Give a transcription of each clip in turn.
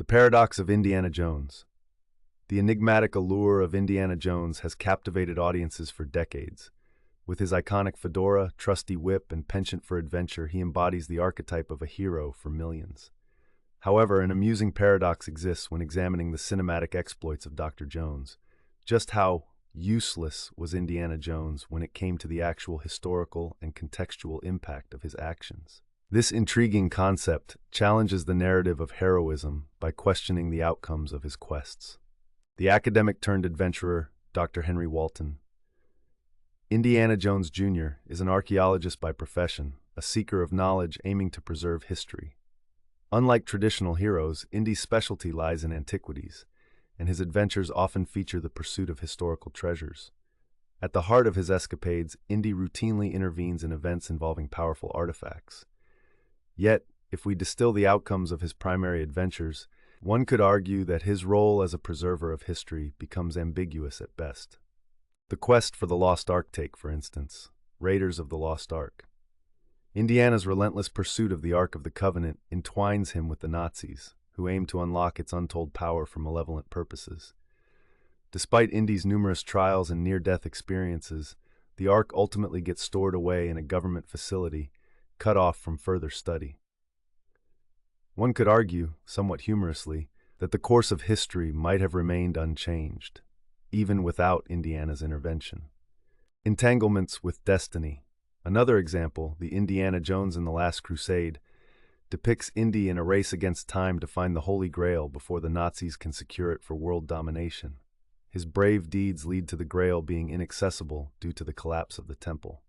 paradox of Indiana Jones. The enigmatic allure of Indiana Jones has captivated audiences for decades. With his iconic fedora, trusty whip, and penchant for adventure, he embodies the archetype of a hero for millions. However, an amusing paradox exists when examining the cinematic exploits of Dr. Jones. Just how useless was Indiana Jones when it came to the actual historical and contextual impact of his actions? This intriguing concept challenges the narrative of heroism by questioning the outcomes of his quests. The academic-turned-adventurer, Dr. Henry Walton. Indiana Jones Jr. is an archaeologist by profession, a seeker of knowledge aiming to preserve history. Unlike traditional heroes, Indy's specialty lies in antiquities, and his adventures often feature the pursuit of historical treasures. At the heart of his escapades, Indy routinely intervenes in events involving powerful artifacts. Yet, if we distill the outcomes of his primary adventures, one could argue that his role as a preserver of history becomes ambiguous at best. The quest for the Lost Ark take, for instance, Raiders of the Lost Ark. Indiana's relentless pursuit of the Ark of the Covenant entwines him with the Nazis, who aim to unlock its untold power for malevolent purposes. Despite Indy's numerous trials and near-death experiences, the Ark ultimately gets stored away in a government facility, cut off from further study. One could argue, somewhat humorously, that the course of history might have remained unchanged, even without Indiana's intervention. Entanglements with destiny. Another example, the Indiana Jones and the Last Crusade, depicts Indy in a race against time to find the Holy Grail before the Nazis can secure it for world domination. His brave deeds lead to the Grail being inaccessible due to the collapse of the temple.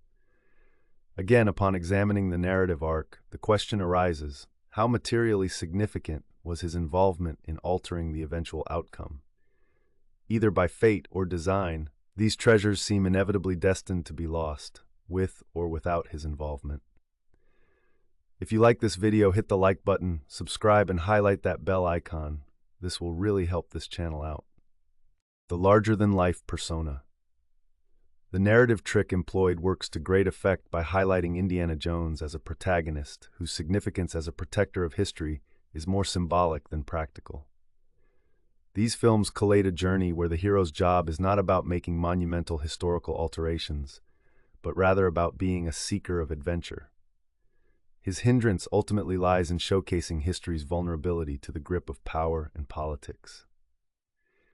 Again, upon examining the narrative arc, the question arises, how materially significant was his involvement in altering the eventual outcome? Either by fate or design, these treasures seem inevitably destined to be lost, with or without his involvement. If you like this video, hit the like button, subscribe, and highlight that bell icon. This will really help this channel out. The larger-than-life persona. The narrative trick employed works to great effect by highlighting Indiana Jones as a protagonist whose significance as a protector of history is more symbolic than practical. These films collate a journey where the hero's job is not about making monumental historical alterations, but rather about being a seeker of adventure. His hindrance ultimately lies in showcasing history's vulnerability to the grip of power and politics,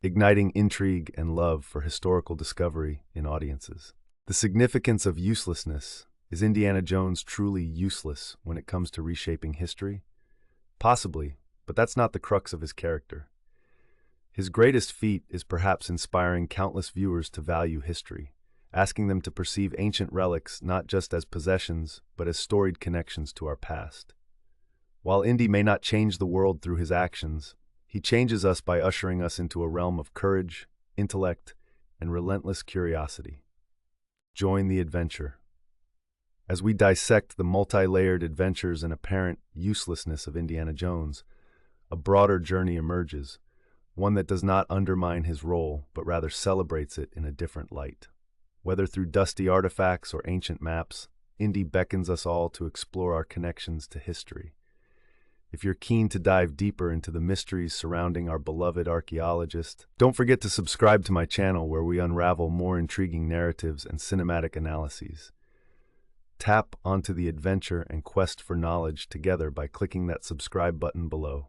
igniting intrigue and love for historical discovery in audiences. The significance of uselessness. Is Indiana Jones truly useless when it comes to reshaping history? Possibly, but that's not the crux of his character. His greatest feat is perhaps inspiring countless viewers to value history, asking them to perceive ancient relics not just as possessions, but as storied connections to our past. While Indy may not change the world through his actions, he changes us by ushering us into a realm of courage, intellect, and relentless curiosity. Join the adventure. As we dissect the multi-layered adventures and apparent uselessness of Indiana Jones, a broader journey emerges, one that does not undermine his role, but rather celebrates it in a different light. Whether through dusty artifacts or ancient maps, Indy beckons us all to explore our connections to history. If you're keen to dive deeper into the mysteries surrounding our beloved archaeologist, don't forget to subscribe to my channel where we unravel more intriguing narratives and cinematic analyses. Tap onto the adventure and quest for knowledge together by clicking that subscribe button below.